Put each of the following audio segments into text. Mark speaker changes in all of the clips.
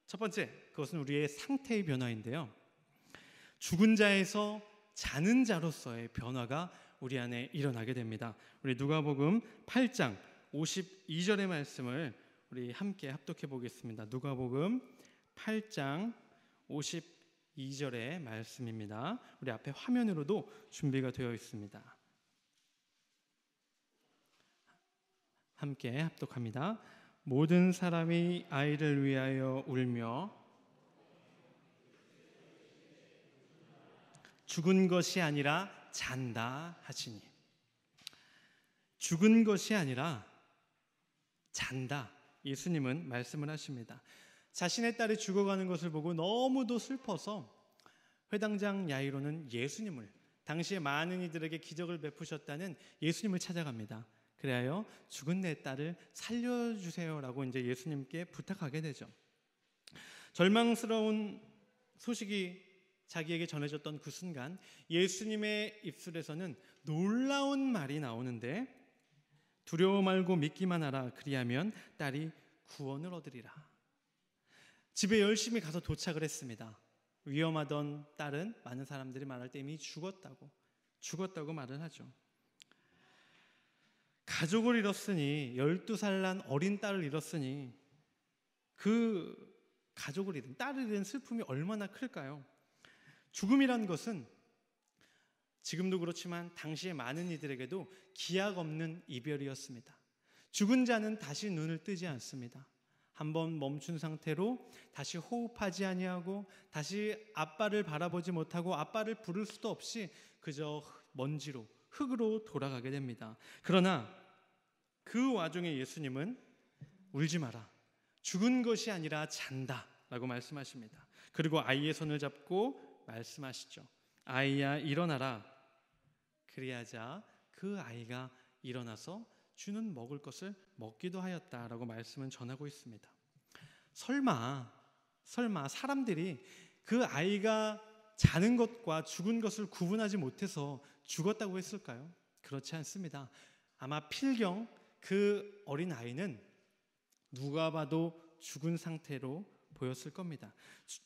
Speaker 1: 첫 번째, 그것은 우리의 상태의 변화인데요. 죽은 자에서 자는 자로서의 변화가 우리 안에 일어나게 됩니다. 우리 누가복음 8장 52절의 말씀을 우리 함께 합독해 보겠습니다. 누가복음 8장 52절의 말씀입니다. 우리 앞에 화면으로도 준비가 되어 있습니다. 함께 합독합니다. 모든 사람이 아이를 위하여 울며 죽은 것이 아니라 잔다 하시니. 죽은 것이 아니라 잔다. 예수님은 말씀을 하십니다. 자신의 딸이 죽어가는 것을 보고 너무도 슬퍼서 회당장 야이로는 예수님을, 당시에 많은 이들에게 기적을 베푸셨다는 예수님을 찾아갑니다. 그래야 죽은 내 딸을 살려주세요라고 이제 예수님께 부탁하게 되죠. 절망스러운 소식이 자기에게 전해졌던 그 순간 예수님의 입술에서는 놀라운 말이 나오는데, 두려워 말고 믿기만 하라. 그리하면 딸이 구원을 얻으리라. 집에 열심히 가서 도착을 했습니다. 위험하던 딸은 많은 사람들이 말할 때 이미 죽었다고 말을 하죠. 가족을 잃었으니, 12살 난 어린 딸을 잃었으니 그 가족을 잃은, 딸을 잃은 슬픔이 얼마나 클까요? 죽음이란 것은 지금도 그렇지만 당시의 많은 이들에게도 기약 없는 이별이었습니다. 죽은 자는 다시 눈을 뜨지 않습니다. 한번 멈춘 상태로 다시 호흡하지 아니하고 다시 아빠를 바라보지 못하고 아빠를 부를 수도 없이 그저 먼지로, 흙으로 돌아가게 됩니다. 그러나 그 와중에 예수님은 울지 마라. 죽은 것이 아니라 잔다 라고 말씀하십니다. 그리고 아이의 손을 잡고 말씀하시죠. 아이야 일어나라. 그리하자 그 아이가 일어나서 주는 먹을 것을 먹기도 하였다라고 말씀은 전하고 있습니다. 설마 사람들이 그 아이가 자는 것과 죽은 것을 구분하지 못해서 죽었다고 했을까요? 그렇지 않습니다. 아마 필경 그 어린 아이는 누가 봐도 죽은 상태로 보였을 겁니다.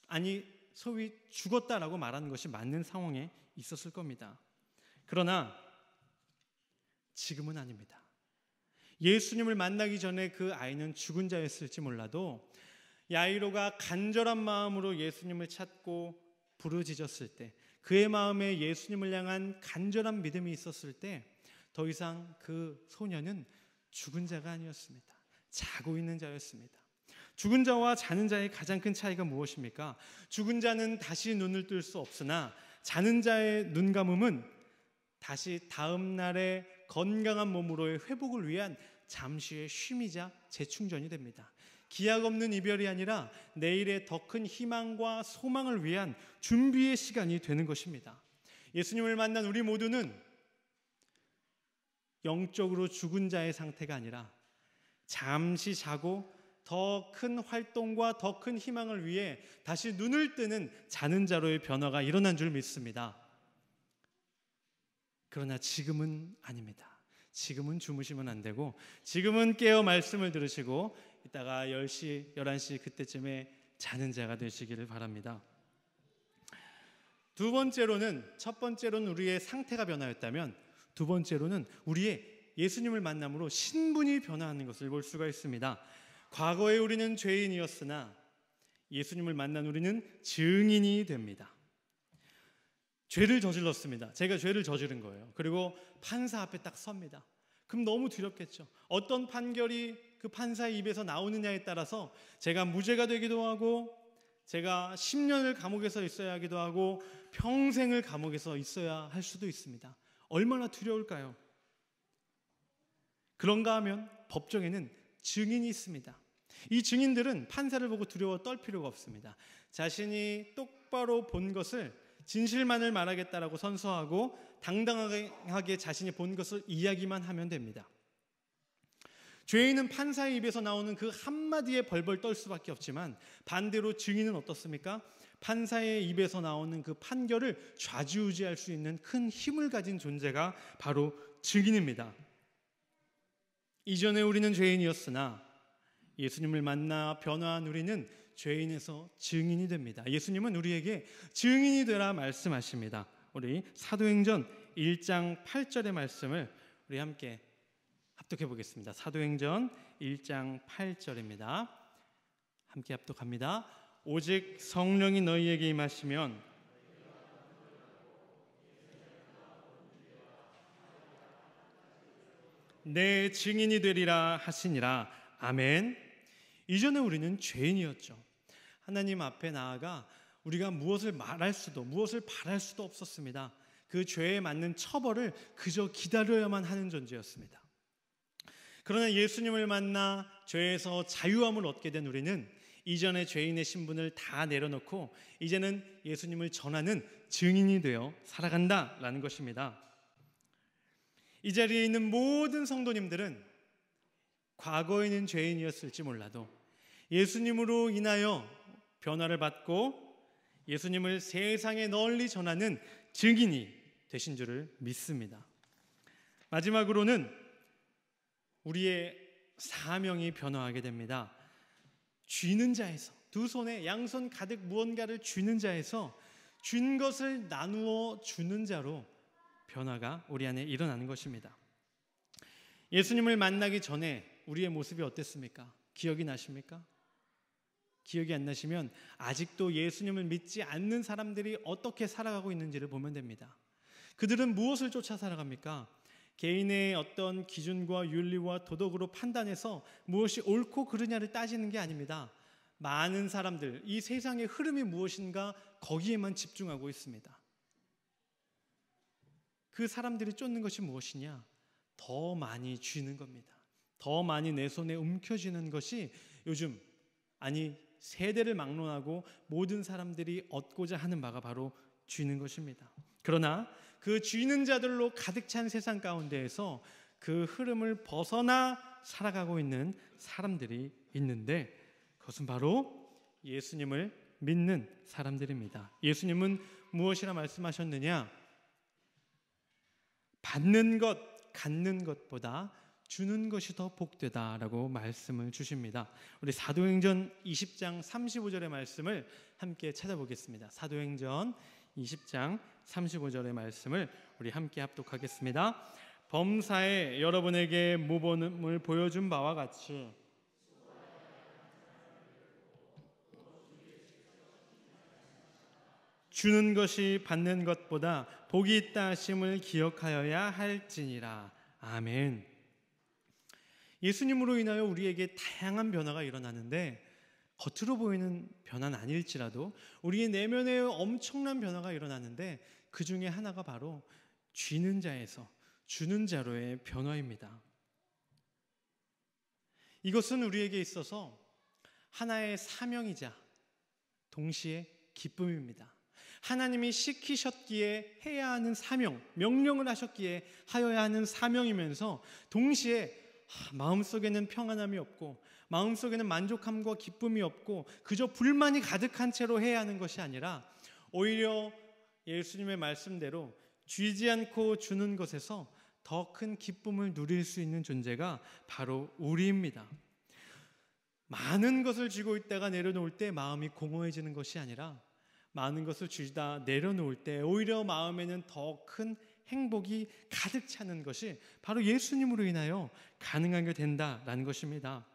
Speaker 1: 아니, 소위 죽었다라고 말하는 것이 맞는 상황에 있었을 겁니다. 그러나 지금은 아닙니다. 예수님을 만나기 전에 그 아이는 죽은 자였을지 몰라도 야이로가 간절한 마음으로 예수님을 찾고 부르짖었을 때, 그의 마음에 예수님을 향한 간절한 믿음이 있었을 때 더 이상 그 소년은 죽은 자가 아니었습니다. 자고 있는 자였습니다. 죽은 자와 자는 자의 가장 큰 차이가 무엇입니까? 죽은 자는 다시 눈을 뜰 수 없으나 자는 자의 눈 감음은 다시 다음 날의 건강한 몸으로의 회복을 위한 잠시의 쉼이자 재충전이 됩니다. 기약 없는 이별이 아니라 내일의 더 큰 희망과 소망을 위한 준비의 시간이 되는 것입니다. 예수님을 만난 우리 모두는 영적으로 죽은 자의 상태가 아니라 잠시 자고 더 큰 활동과 더 큰 희망을 위해 다시 눈을 뜨는 자는 자로의 변화가 일어난 줄 믿습니다. 그러나 지금은 아닙니다. 지금은 주무시면 안 되고 지금은 깨어 말씀을 들으시고 이따가 10시, 11시 그때쯤에 자는 자가 되시기를 바랍니다. 첫 번째로는 우리의 상태가 변화였다면, 두 번째로는 우리의 예수님을 만남으로 신분이 변화하는 것을 볼 수가 있습니다. 과거에 우리는 죄인이었으나 예수님을 만난 우리는 증인이 됩니다. 죄를 저질렀습니다. 제가 죄를 저지른 거예요. 그리고 판사 앞에 딱 섭니다. 그럼 너무 두렵겠죠. 어떤 판결이 그 판사의 입에서 나오느냐에 따라서 제가 무죄가 되기도 하고, 제가 10년을 감옥에서 있어야 하기도 하고, 평생을 감옥에서 있어야 할 수도 있습니다. 얼마나 두려울까요? 그런가 하면 법정에는 증인이 있습니다. 이 증인들은 판사를 보고 두려워 떨 필요가 없습니다. 자신이 똑바로 본 것을, 진실만을 말하겠다라고 선서하고 당당하게 자신이 본 것을 이야기만 하면 됩니다. 죄인은 판사의 입에서 나오는 그 한마디에 벌벌 떨 수밖에 없지만, 반대로 증인은 어떻습니까? 판사의 입에서 나오는 그 판결을 좌지우지할 수 있는 큰 힘을 가진 존재가 바로 증인입니다. 이전에 우리는 죄인이었으나 예수님을 만나 변화한 우리는 죄인에서 증인이 됩니다. 예수님은 우리에게 증인이 되라 말씀하십니다. 우리 사도행전 1장 8절의 말씀을 우리 함께 합독해 보겠습니다. 사도행전 1장 8절입니다. 함께 합독합니다. 오직 성령이 너희에게 임하시면 내 증인이 되리라 하시니라. 아멘. 이전에 우리는 죄인이었죠. 하나님 앞에 나아가 우리가 무엇을 말할 수도 무엇을 바랄 수도 없었습니다. 그 죄에 맞는 처벌을 그저 기다려야만 하는 존재였습니다. 그러나 예수님을 만나 죄에서 자유함을 얻게 된 우리는 이전의 죄인의 신분을 다 내려놓고 이제는 예수님을 전하는 증인이 되어 살아간다라는 것입니다. 이 자리에 있는 모든 성도님들은 과거에는 죄인이었을지 몰라도 예수님으로 인하여 변화를 받고 예수님을 세상에 널리 전하는 증인이 되신 줄을 믿습니다. 마지막으로는 우리의 사명이 변화하게 됩니다. 쥐는 자에서, 두 손에 양손 가득 무언가를 쥐는 자에서 쥔 것을 나누어 주는 자로 변화가 우리 안에 일어나는 것입니다. 예수님을 만나기 전에 우리의 모습이 어땠습니까? 기억이 나십니까? 기억이 안 나시면 아직도 예수님을 믿지 않는 사람들이 어떻게 살아가고 있는지를 보면 됩니다. 그들은 무엇을 쫓아 살아갑니까? 개인의 어떤 기준과 윤리와 도덕으로 판단해서 무엇이 옳고 그르냐를 따지는 게 아닙니다. 많은 사람들, 이 세상의 흐름이 무엇인가 거기에만 집중하고 있습니다. 그 사람들이 쫓는 것이 무엇이냐? 더 많이 쥐는 겁니다. 더 많이 내 손에 움켜쥐는 것이 요즘, 아니 세대를 막론하고 모든 사람들이 얻고자 하는 바가 바로 쥐는 것입니다. 그러나 그 쥐는 자들로 가득 찬 세상 가운데에서 그 흐름을 벗어나 살아가고 있는 사람들이 있는데 그것은 바로 예수님을 믿는 사람들입니다. 예수님은 무엇이라 말씀하셨느냐? 받는 것, 갖는 것보다 주는 것이 더 복되다라고 말씀을 주십니다. 우리 사도행전 20장 35절의 말씀을 함께 찾아보겠습니다. 사도행전 20장 35절의 말씀을 우리 함께 합독하겠습니다. 범사에 여러분에게 모범을 보여준 바와 같이 주는 것이 받는 것보다 복이 있다 하심을 기억하여야 할지니라. 아멘. 예수님으로 인하여 우리에게 다양한 변화가 일어나는데 겉으로 보이는 변화는 아닐지라도 우리의 내면에 엄청난 변화가 일어나는데 그 중에 하나가 바로 쥐는 자에서 주는 자로의 변화입니다. 이것은 우리에게 있어서 하나의 사명이자 동시에 기쁨입니다. 하나님이 시키셨기에 해야 하는 사명, 명령을 하셨기에 하여야 하는 사명이면서 동시에 마음속에는 평안함이 없고 마음속에는 만족함과 기쁨이 없고 그저 불만이 가득한 채로 해야 하는 것이 아니라 오히려 예수님의 말씀대로 쥐지 않고 주는 것에서 더 큰 기쁨을 누릴 수 있는 존재가 바로 우리입니다. 많은 것을 쥐고 있다가 내려놓을 때 마음이 공허해지는 것이 아니라 많은 것을 쥐다 내려놓을 때 오히려 마음에는 더 큰 행복이 가득 차는 것이 바로 예수님으로 인하여 가능하게 된다라는 것입니다.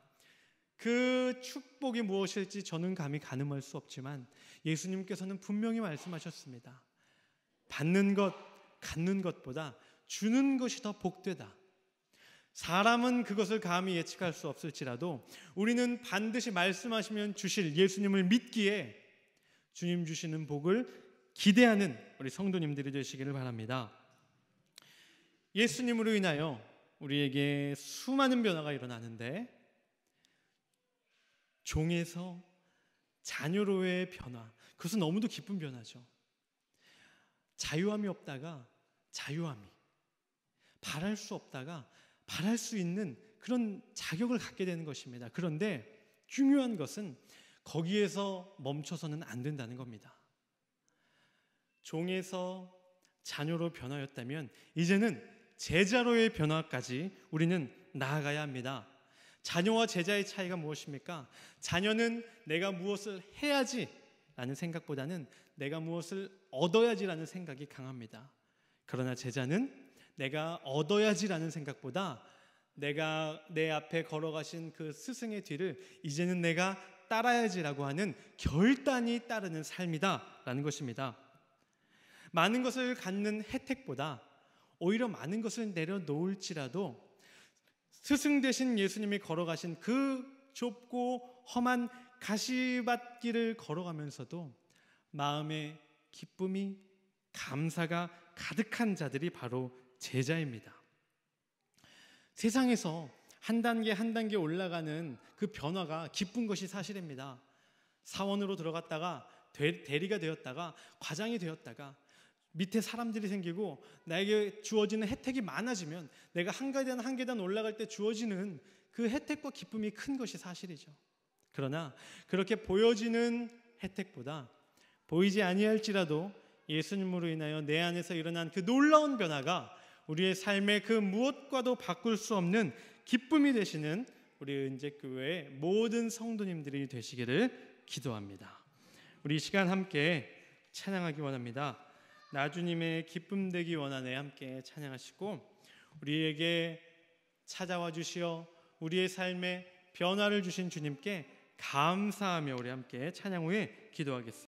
Speaker 1: 그 축복이 무엇일지 저는 감히 가늠할 수 없지만 예수님께서는 분명히 말씀하셨습니다. 받는 것, 갖는 것보다 주는 것이 더 복되다. 사람은 그것을 감히 예측할 수 없을지라도 우리는 반드시 말씀하시면 주실 예수님을 믿기에 주님 주시는 복을 기대하는 우리 성도님들이 되시기를 바랍니다. 예수님으로 인하여 우리에게 수많은 변화가 일어나는데 종에서 자녀로의 변화, 그것은 너무도 기쁜 변화죠. 자유함이 없다가 자유함이, 바랄 수 없다가 바랄 수 있는 그런 자격을 갖게 되는 것입니다. 그런데 중요한 것은 거기에서 멈춰서는 안 된다는 겁니다. 종에서 자녀로 변화였다면 이제는 제자로의 변화까지 우리는 나아가야 합니다. 자녀와 제자의 차이가 무엇입니까? 자녀는 내가 무엇을 해야지 라는 생각보다는 내가 무엇을 얻어야지라는 생각이 강합니다. 그러나 제자는 내가 얻어야지라는 생각보다 내가 내 앞에 걸어가신 그 스승의 뒤를 이제는 내가 따라야지라고 하는 결단이 따르는 삶이다라는 것입니다. 많은 것을 갖는 혜택보다 오히려 많은 것을 내려놓을지라도 스승 되신 예수님이 걸어가신 그 좁고 험한 가시밭길을 걸어가면서도 마음에 기쁨이, 감사가 가득한 자들이 바로 제자입니다. 세상에서 한 단계 한 단계 올라가는 그 변화가 기쁜 것이 사실입니다. 사원으로 들어갔다가 대리가 되었다가 과장이 되었다가 밑에 사람들이 생기고 나에게 주어지는 혜택이 많아지면 내가 한 계단 한 계단 올라갈 때 주어지는 그 혜택과 기쁨이 큰 것이 사실이죠. 그러나 그렇게 보여지는 혜택보다 보이지 아니할지라도 예수님으로 인하여 내 안에서 일어난 그 놀라운 변화가 우리의 삶의 그 무엇과도 바꿀 수 없는 기쁨이 되시는 우리 은재교회의 모든 성도님들이 되시기를 기도합니다. 우리 이 시간 함께 찬양하기 원합니다. 나주님의 기쁨 되기 원하네 함께 찬양하시고 우리에게 찾아와 주시어 우리의 삶에 변화를 주신 주님께 감사하며 우리 함께 찬양 후에 기도하겠습니다.